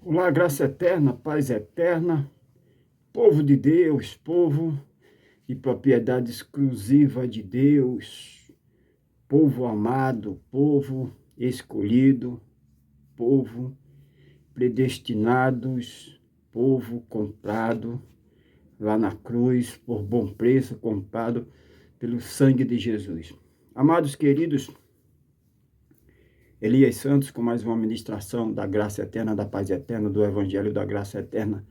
Olá, graça eterna, paz eterna, povo de Deus, povo de propriedade exclusiva de Deus, povo amado, povo escolhido, povo predestinados, povo comprado lá na cruz por bom preço, comprado pelo sangue de Jesus. Amados queridos, Elias Santos com mais uma ministração da graça eterna, da paz eterna, do Evangelho da graça eterna,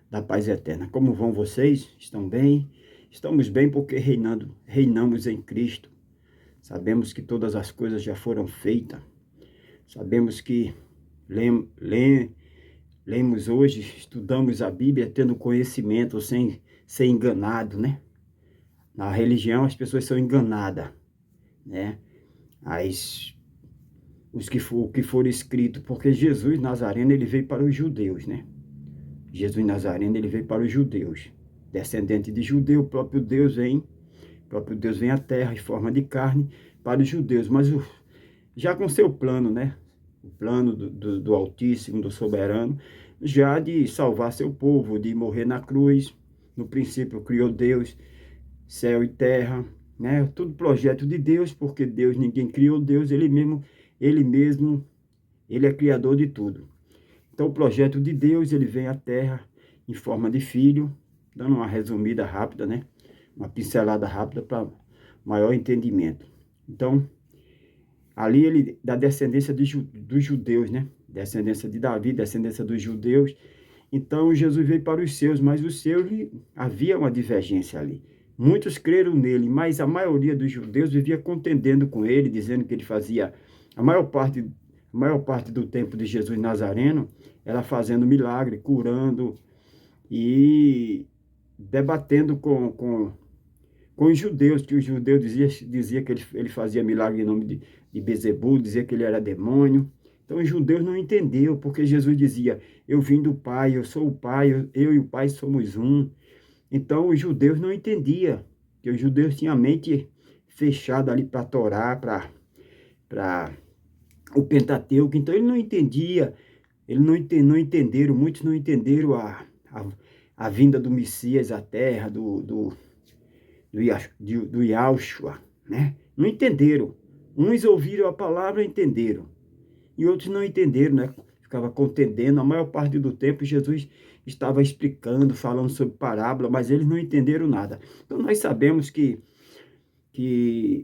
da paz eterna. Como vão vocês? Estão bem? Estamos bem porque reinamos em Cristo. Sabemos que todas as coisas já foram feitas. Sabemos que lemos hoje, estudamos a Bíblia tendo conhecimento, sem ser enganado, né? Na religião as pessoas são enganadas, né? O que for escrito, porque Jesus Nazareno, ele veio para os judeus, né? Jesus Nazareno, ele veio para os judeus. Descendente de judeu, o próprio Deus vem à terra em forma de carne para os judeus, mas já com seu plano, né? O plano do Altíssimo, do Soberano, já de salvar seu povo, de morrer na cruz. No princípio criou Deus, céu e terra, né? Tudo projeto de Deus, porque Deus, ninguém criou Deus, ele mesmo, ele é criador de tudo. Então, o projeto de Deus, ele vem à Terra em forma de filho, dando uma resumida rápida, né? Uma pincelada rápida para maior entendimento. Então, ali ele, da descendência dos judeus, né? Descendência de Davi, descendência dos judeus. Então, Jesus veio para os seus, mas os seus, havia uma divergência ali. Muitos creram nele, mas a maioria dos judeus vivia contendendo com ele, dizendo que ele fazia a maior parte do tempo de Jesus Nazareno, era fazendo milagre, curando e debatendo com os judeus, que os judeus dizia que ele fazia milagre em nome de Bezebu, dizia que ele era demônio. Então os judeus não entenderam, porque Jesus dizia, eu vim do Pai, eu sou o Pai, eu e o Pai somos um. Então os judeus não entendiam, que os judeus tinham a mente fechada ali para a Torá, para o Pentateuco, então ele não entendia, não entenderam, muitos não entenderam a vinda do Messias à Terra, do Yahshua, né? Não entenderam. Uns ouviram a palavra e entenderam, e outros não entenderam, né? Ficava contendendo, a maior parte do tempo Jesus estava explicando, falando sobre parábola, mas eles não entenderam nada. Então nós sabemos que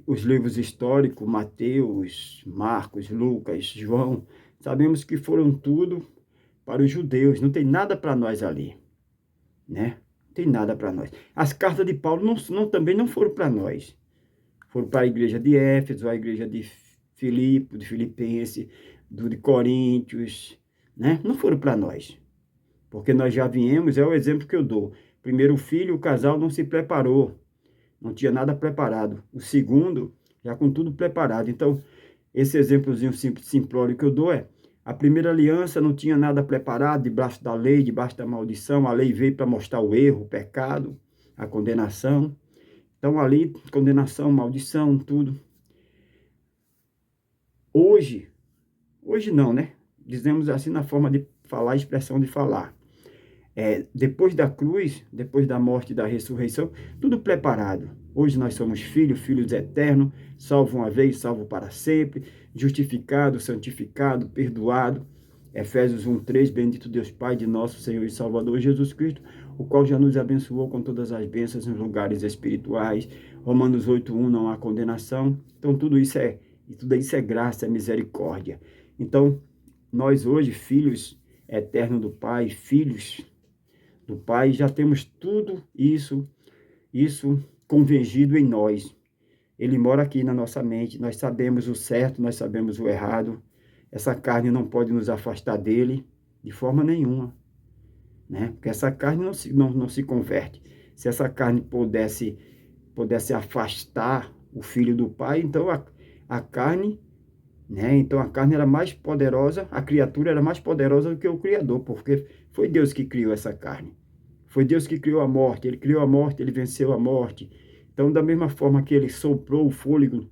os livros históricos, Mateus, Marcos, Lucas, João, sabemos que foram tudo para os judeus, não tem nada para nós ali, né? Não tem nada para nós. As cartas de Paulo também não foram para nós, foram para a igreja de Éfeso, a igreja de Filipe, de Filipenses, de Coríntios, né? Não foram para nós, porque nós já viemos, é o exemplo que eu dou. Primeiro filho, o casal não se preparou, não tinha nada preparado. O segundo, já com tudo preparado. Então, esse exemplozinho simples, simplório que eu dou é, a primeira aliança não tinha nada preparado, debaixo da lei, debaixo da maldição. A lei veio para mostrar o erro, o pecado, a condenação. Então, ali, condenação, maldição, tudo. Hoje não, né? Dizemos assim na forma de falar, expressão de falar. Depois da cruz, depois da morte e da ressurreição, tudo preparado. Hoje nós somos filhos, filhos eternos, salvo uma vez, salvo para sempre, justificado, santificado, perdoado. Efésios 1:3, bendito Deus Pai de nosso Senhor e Salvador Jesus Cristo, o qual já nos abençoou com todas as bênçãos nos lugares espirituais. Romanos 8:1, não há condenação. Então tudo isso é graça, é misericórdia. Então, nós hoje, filhos eternos do Pai, filhos do Pai, já temos tudo isso convergido em nós. Ele mora aqui na nossa mente, nós sabemos o certo, nós sabemos o errado. Essa carne não pode nos afastar dele de forma nenhuma, né? Porque essa carne não se converte. Se essa carne pudesse afastar o filho do Pai, então a carne, né? Então a carne era mais poderosa, a criatura era mais poderosa do que o Criador, porque foi Deus que criou essa carne. Foi Deus que criou a morte, ele criou a morte, ele venceu a morte. Então, da mesma forma que ele soprou o fôlego,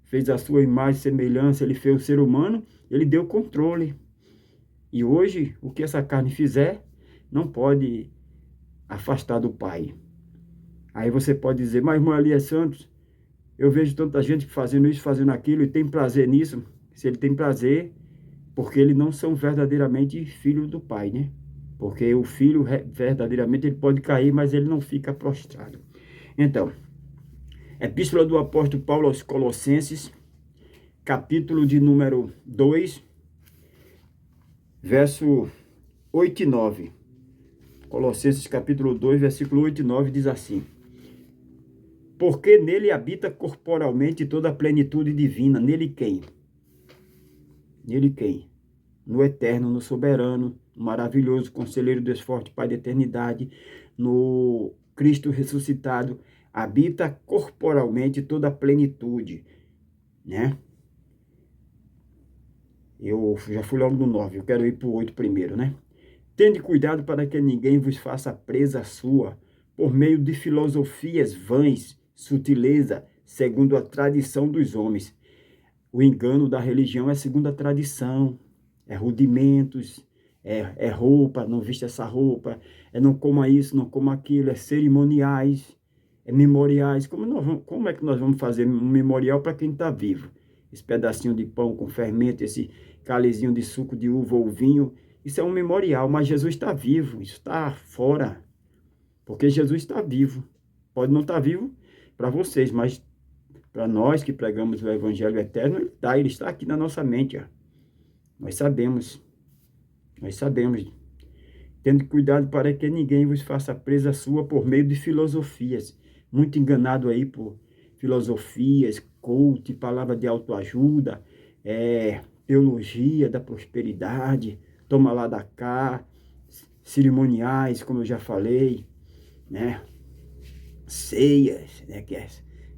fez a sua imagem e semelhança, ele fez o ser humano, ele deu controle. E hoje, o que essa carne fizer, não pode afastar do Pai. Aí você pode dizer, mas irmão Elias Santos, eu vejo tanta gente fazendo isso, fazendo aquilo, e tem prazer nisso. Se ele tem prazer, porque eles não são verdadeiramente filhos do Pai, né? Porque o filho, verdadeiramente, ele pode cair, mas ele não fica prostrado. Então, Epístola do Apóstolo Paulo aos Colossenses, capítulo de número 2, verso 8 e 9. Colossenses capítulo 2, versículo 8 e 9 diz assim: porque nele habita corporalmente toda a plenitude divina. Nele quem? Nele quem? No eterno, no soberano, no maravilhoso, conselheiro, Deus forte, Pai da eternidade, no Cristo ressuscitado, habita corporalmente toda a plenitude, né? Eu já fui logo no 9, eu quero ir para o 8 primeiro, né? Tende cuidado para que ninguém vos faça presa sua, por meio de filosofias vãs, sutileza, segundo a tradição dos homens. O engano da religião é segundo a tradição, é rudimentos, é roupa, não vista essa roupa, é não coma isso, não coma aquilo, é cerimoniais, é memoriais. Como é que nós vamos fazer um memorial para quem está vivo? Esse pedacinho de pão com fermento, esse cálicezinho de suco de uva ou vinho, isso é um memorial, mas Jesus está vivo, isso está fora, porque Jesus está vivo. Pode não estar vivo para vocês, mas para nós que pregamos o Evangelho eterno, ele está aqui na nossa mente. Ó. Nós sabemos, tendo cuidado para que ninguém vos faça presa sua por meio de filosofias. Muito enganado aí por filosofias, coach, palavra de autoajuda, teologia da prosperidade, toma lá da cá, cerimoniais, como eu já falei, né? Ceias, né? Que é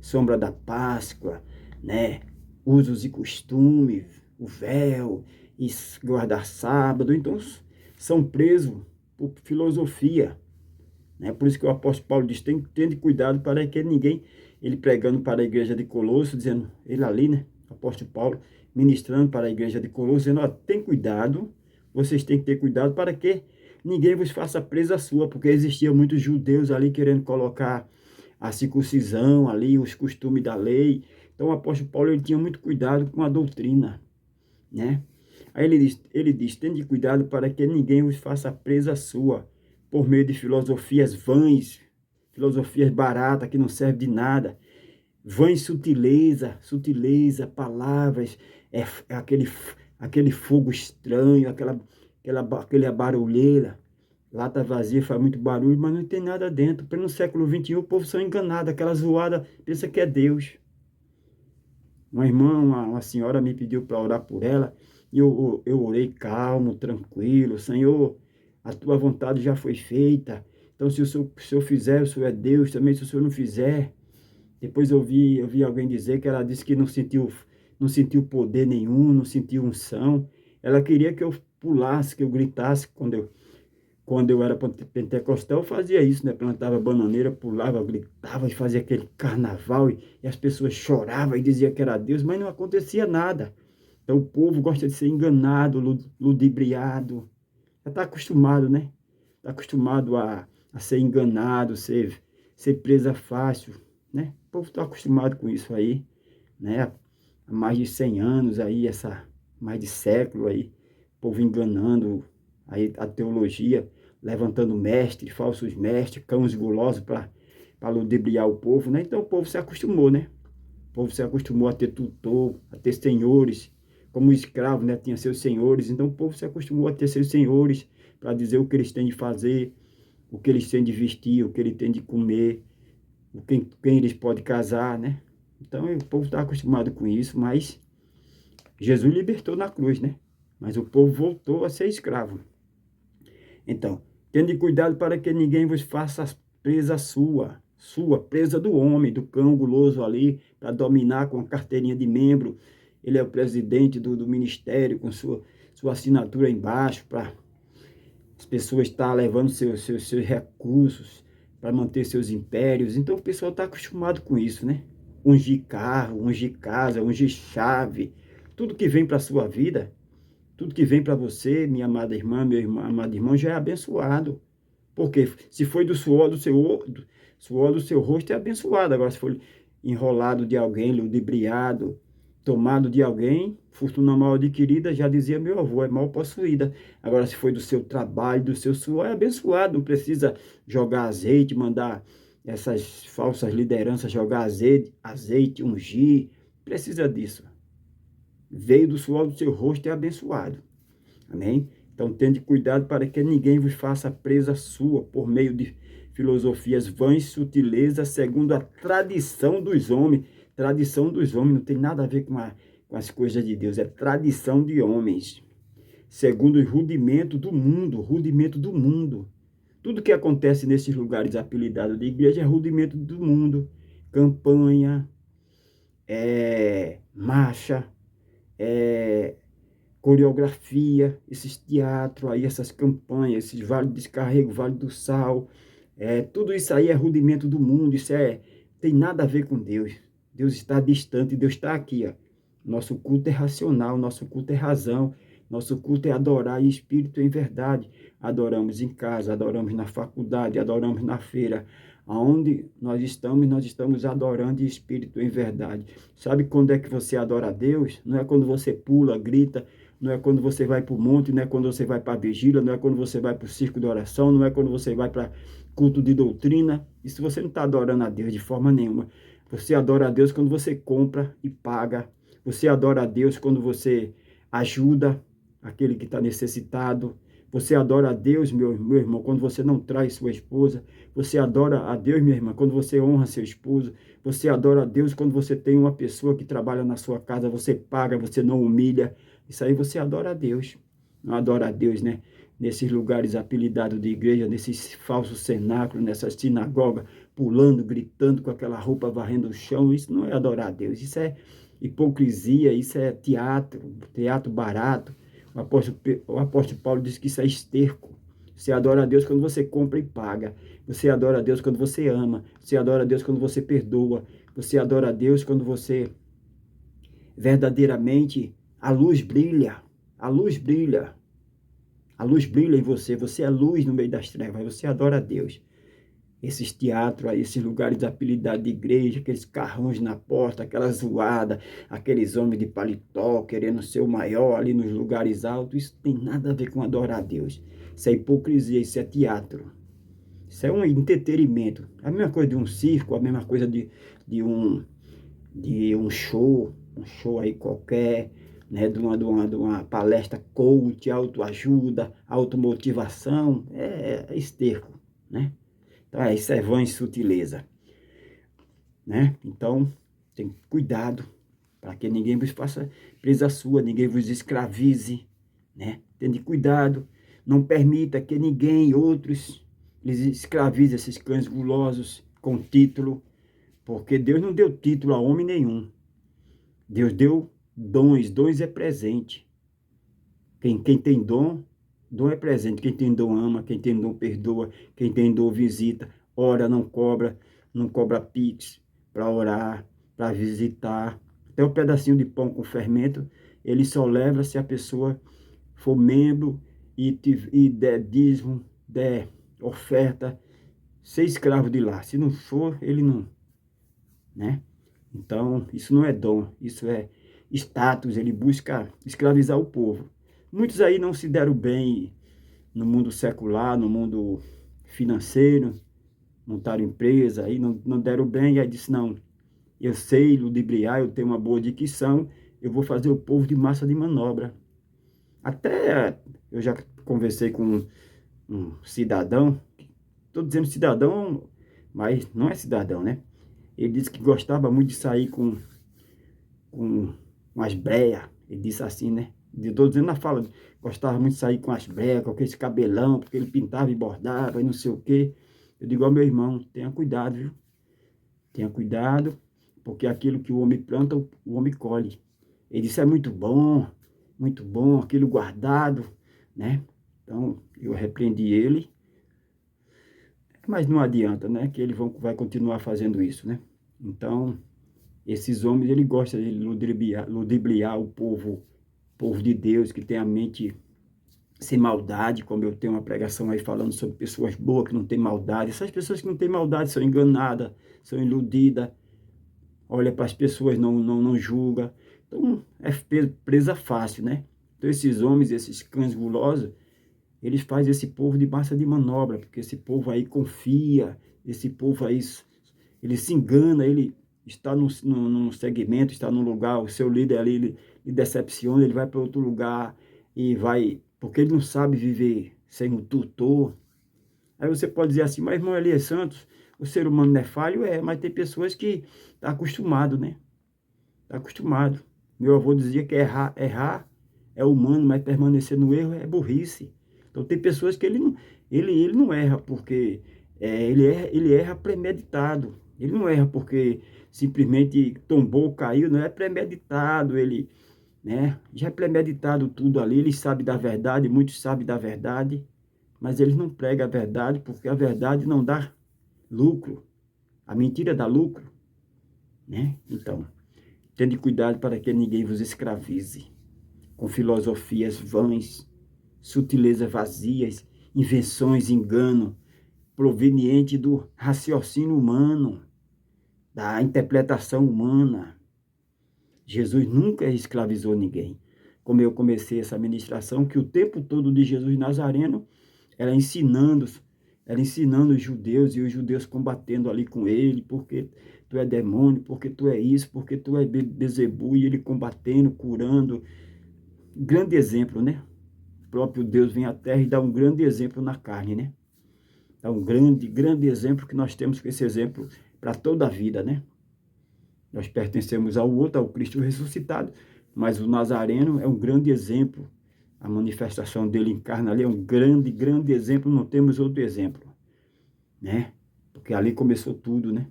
sombra da Páscoa, né? Usos e costumes, o véu, e guardar sábado. Então, são presos por filosofia, né? Por isso que o apóstolo Paulo diz, tende cuidado para que ninguém, ele pregando para a igreja de Colosso, dizendo, ele ali, né? O apóstolo Paulo, ministrando para a igreja de Colosso, dizendo, ó, tem cuidado, vocês têm que ter cuidado para que ninguém vos faça presa sua, porque existiam muitos judeus ali querendo colocar a circuncisão ali, os costumes da lei. Então o apóstolo Paulo, ele tinha muito cuidado com a doutrina, né? Aí ele diz, tende cuidado para que ninguém vos faça presa sua, por meio de filosofias vãs, filosofias baratas, que não servem de nada, vãs sutileza, palavras, é aquele fogo estranho, aquela barulheira, lata vazia faz muito barulho, mas não tem nada dentro. No século XXI o povo são enganados, aquela zoada, pensa que é Deus. Uma irmã, uma senhora me pediu para orar por ela, e eu orei calmo, tranquilo, Senhor, a tua vontade já foi feita, então se o senhor fizer, o senhor é Deus, também se o senhor não fizer. Depois eu vi alguém dizer que ela disse que não sentiu poder nenhum, não sentiu unção. Ela queria que eu pulasse, que eu gritasse. Quando eu era pentecostal, eu fazia isso, né? Plantava bananeira, pulava, gritava e fazia aquele carnaval. E as pessoas choravam e diziam que era Deus, mas não acontecia nada. Então o povo gosta de ser enganado, ludibriado. Já está acostumado, né? Está acostumado a ser enganado, ser presa fácil, né? O povo está acostumado com isso aí, né? Há mais de 100 anos aí, mais de século aí, o povo enganando aí a teologia, levantando mestres, falsos mestres, cães gulosos para ludibriar o povo, né? Então o povo se acostumou, né? O povo se acostumou a ter tutor, a ter senhores, como o escravo, né? Tinha seus senhores, então o povo se acostumou a ter seus senhores para dizer o que eles têm de fazer, o que eles têm de vestir, o que eles têm de comer, quem eles podem casar, né? Então o povo está acostumado com isso, mas Jesus libertou na cruz, né? Mas o povo voltou a ser escravo. Então, tende cuidado para que ninguém vos faça presa sua, presa do homem, do cão guloso ali, para dominar com a carteirinha de membro. Ele é o presidente do ministério, com sua assinatura embaixo, para as pessoas estar levando seus recursos para manter seus impérios. Então o pessoal está acostumado com isso, né? Ungir carro, ungir casa, ungir chave, tudo que vem para a sua vida, Tudo que vem para você, minha amada irmã, amado irmão, já é abençoado. Porque se foi do suor do seu rosto é abençoado. Agora, se for enrolado de alguém, ludibriado, tomado de alguém, fortuna mal adquirida, já dizia meu avô, é mal possuída. Agora, se foi do seu trabalho, do seu suor, é abençoado. Não precisa jogar azeite, mandar essas falsas lideranças jogar azeite, ungir. Precisa disso. Veio do suor do seu rosto, é abençoado. Amém? Então, tende cuidado para que ninguém vos faça presa sua por meio de filosofias vãs, sutilezas, segundo a tradição dos homens. Tradição dos homens não tem nada a ver com as coisas de Deus, é tradição de homens. Segundo o rudimento do mundo, rudimento do mundo. Tudo que acontece nesses lugares apelidados de igreja é rudimento do mundo. Campanha, marcha, coreografia, esses teatros aí, essas campanhas, esses Vale do Descarrego, Vale do Sal, tudo isso aí é rudimento do mundo, isso tem nada a ver com Deus. Deus está distante, Deus está aqui, ó. Nosso culto é racional, nosso culto é razão, nosso culto é adorar em espírito e em verdade. Adoramos em casa, adoramos na faculdade, adoramos na feira. Aonde nós estamos adorando em espírito e em verdade. Sabe quando é que você adora a Deus? Não é quando você pula, grita, não é quando você vai para o monte, não é quando você vai para a vigília, não é quando você vai para o circo de oração, não é quando você vai para culto de doutrina. Isso você não está adorando a Deus de forma nenhuma. Você adora a Deus quando você compra e paga. Você adora a Deus quando você ajuda aquele que está necessitado. Você adora a Deus, meu irmão, quando você não traz sua esposa. Você adora a Deus, minha irmã, quando você honra seu esposo. Você adora a Deus quando você tem uma pessoa que trabalha na sua casa, você paga, você não humilha. Isso aí você adora a Deus. Não adora a Deus, né? Nesses lugares apelidados de igreja, nesses falsos cenáculos, nessas sinagogas, pulando, gritando com aquela roupa, varrendo o chão. Isso não é adorar a Deus. Isso é hipocrisia, isso é teatro barato. O apóstolo Paulo diz que isso é esterco. Você adora a Deus quando você compra e paga. Você adora a Deus quando você ama. Você adora a Deus quando você perdoa. Você adora a Deus quando você verdadeiramente a luz brilha. A luz brilha. A luz brilha em você. Você é luz no meio das trevas. Você adora a Deus. Esses teatros aí, esses lugares apelidados de igreja, aqueles carrões na porta, aquela zoada, aqueles homens de paletó querendo ser o maior ali nos lugares altos, isso tem nada a ver com adorar a Deus. Isso é hipocrisia, isso é teatro. Isso é um entretenimento. A mesma coisa de um circo, a mesma coisa de um show aí qualquer, né? De uma palestra coach, autoajuda, automotivação, é esterco, né? Então, isso é vã e sutileza, né? Então, tem cuidado para que ninguém vos faça presa sua, ninguém vos escravize, né? Tende cuidado, não permita que ninguém, outros, lhes escravize esses cães gulosos com título, porque Deus não deu título a homem nenhum. Deus deu dons é presente. Quem tem dom é presente. Quem tem dom ama, quem tem dom perdoa, quem tem dom visita. Ora, não cobra pix para orar, para visitar. Até um pedacinho de pão com fermento, ele só leva se a pessoa for membro e der dízimo, der oferta, ser escravo de lá. Se não for, ele não, né? Então, isso não é dom, isso é status, ele busca escravizar o povo. Muitos aí não se deram bem no mundo secular, no mundo financeiro, montaram empresa, aí não deram bem, e aí disse, não, eu sei ludibriar, eu tenho uma boa dicção, eu vou fazer o povo de massa de manobra. Até eu já conversei com um cidadão, estou dizendo cidadão, mas não é cidadão, né? Ele disse que gostava muito de sair com as breias. Ele disse assim, né? Eu estou dizendo na fala, gostava muito de sair com as breias, com aquele cabelão, porque ele pintava e bordava e não sei o quê. Eu digo ao meu irmão, tenha cuidado, viu? Tenha cuidado, porque aquilo que o homem planta, o homem colhe. Ele disse, é muito bom, aquilo guardado, né? Então, eu repreendi ele, mas não adianta, né? Que ele vai continuar fazendo isso, né? Então, esses homens, ele gosta de ludibriar o povo povo de Deus que tem a mente sem maldade, como eu tenho uma pregação aí falando sobre pessoas boas que não têm maldade. Essas pessoas que não têm maldade são enganadas, são iludidas, olha para as pessoas, não julga. Então, é presa fácil, né? Então, esses homens, esses cães gulosos, eles fazem esse povo de massa de manobra, porque esse povo aí confia, esse povo aí, ele se engana, ele está num segmento, está num lugar, o seu líder ali, ele decepciona, ele vai para outro lugar e vai, porque ele não sabe viver sem um tutor. Aí você pode dizer assim, mas irmão Elias Santos, o ser humano não é falho? É, mas tem pessoas que estão acostumadas, né? Está acostumado. Meu avô dizia que errar é humano, mas permanecer no erro é burrice. Então tem pessoas que ele não erra porque ele erra premeditado. Ele não erra porque simplesmente tombou, caiu, não é premeditado, ele, né? Já é premeditado tudo ali, ele sabe da verdade, muitos sabem da verdade, mas eles não pregam a verdade porque a verdade não dá lucro. A mentira dá lucro, né? Então, tende cuidado para que ninguém vos escravize com filosofias vãs, sutilezas vazias, invenções, engano, proveniente do raciocínio humano, da interpretação humana. Jesus nunca escravizou ninguém. Como eu comecei essa ministração, que o tempo todo de Jesus Nazareno era ensinando os judeus e os judeus combatendo ali com ele, porque tu é demônio, porque tu é isso, porque tu é Bezebu, e ele combatendo, curando. Grande exemplo, né? O próprio Deus vem à terra e dá um grande exemplo na carne, né? Dá um grande exemplo que nós temos com esse exemplo para toda a vida, né? Nós pertencemos ao outro, ao Cristo ressuscitado, mas o Nazareno é um grande exemplo. A manifestação dele em carne ali é um grande exemplo, não temos outro exemplo, né? Porque ali começou tudo, né?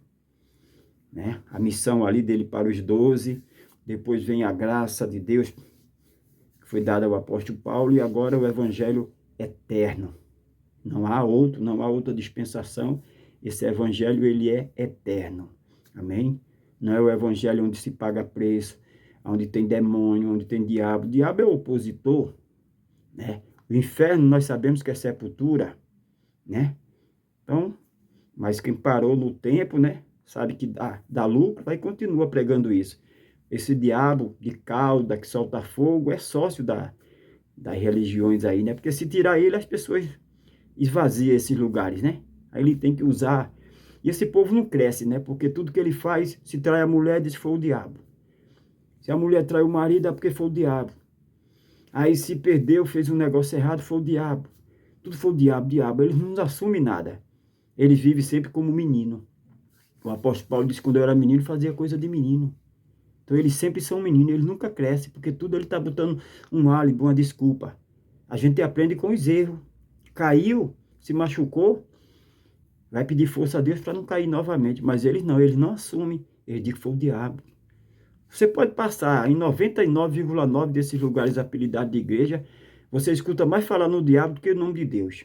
A missão ali dele para os 12, depois vem a graça de Deus que foi dada ao apóstolo Paulo e agora o evangelho eterno. Não há outra dispensação. Esse evangelho, ele é eterno. Amém? Não é o evangelho onde se paga preço, onde tem demônio, onde tem diabo. O diabo é o opositor, né? O inferno, nós sabemos que é sepultura, né? Então, mas quem parou no tempo, né? Sabe que dá lucro, vai e continua pregando isso. Esse diabo de cauda que solta fogo é sócio das religiões aí, né? Porque se tirar ele, as pessoas esvaziam esses lugares, né? Aí ele tem que usar. E esse povo não cresce, né? Porque tudo que ele faz, se trai a mulher, diz que foi o diabo. Se a mulher trai o marido, é porque foi o diabo. Aí se perdeu, fez um negócio errado, foi o diabo. Tudo foi o diabo. Eles não assumem nada. Eles vivem sempre como menino. O apóstolo Paulo disse que quando eu era menino, fazia coisa de menino. Então eles sempre são meninos, eles nunca crescem, porque tudo ele está botando um álibi, uma desculpa. A gente aprende com os erros. Caiu, se machucou, vai pedir força a Deus para não cair novamente. Mas eles não assumem. Eles dizem que foi o diabo. Você pode passar em 99,9% desses lugares apelidados de igreja, você escuta mais falar no diabo do que no nome de Deus.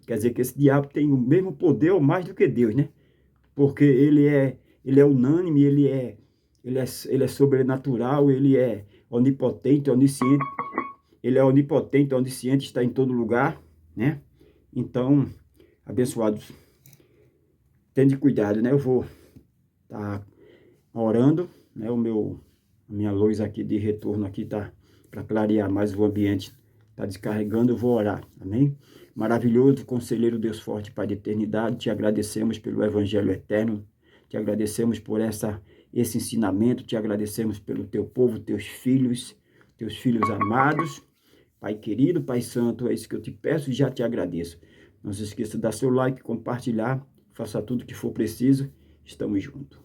Quer dizer que esse diabo tem o mesmo poder ou mais do que Deus, né? Porque ele é unânime, ele é sobrenatural, ele é onipotente, onisciente. Ele é onipotente, onisciente, está em todo lugar, né? Então, abençoados, tende cuidado, né? Eu vou estar orando, né? A minha luz aqui de retorno aqui tá para clarear mais o ambiente, tá descarregando, eu vou orar, amém? Maravilhoso, conselheiro Deus forte, Pai de eternidade, te agradecemos pelo evangelho eterno, te agradecemos por esse ensinamento, te agradecemos pelo teu povo, teus filhos amados, Pai querido, Pai santo, é isso que eu te peço e já te agradeço. Não se esqueça de dar seu like, compartilhar, faça tudo o que for preciso, estamos juntos.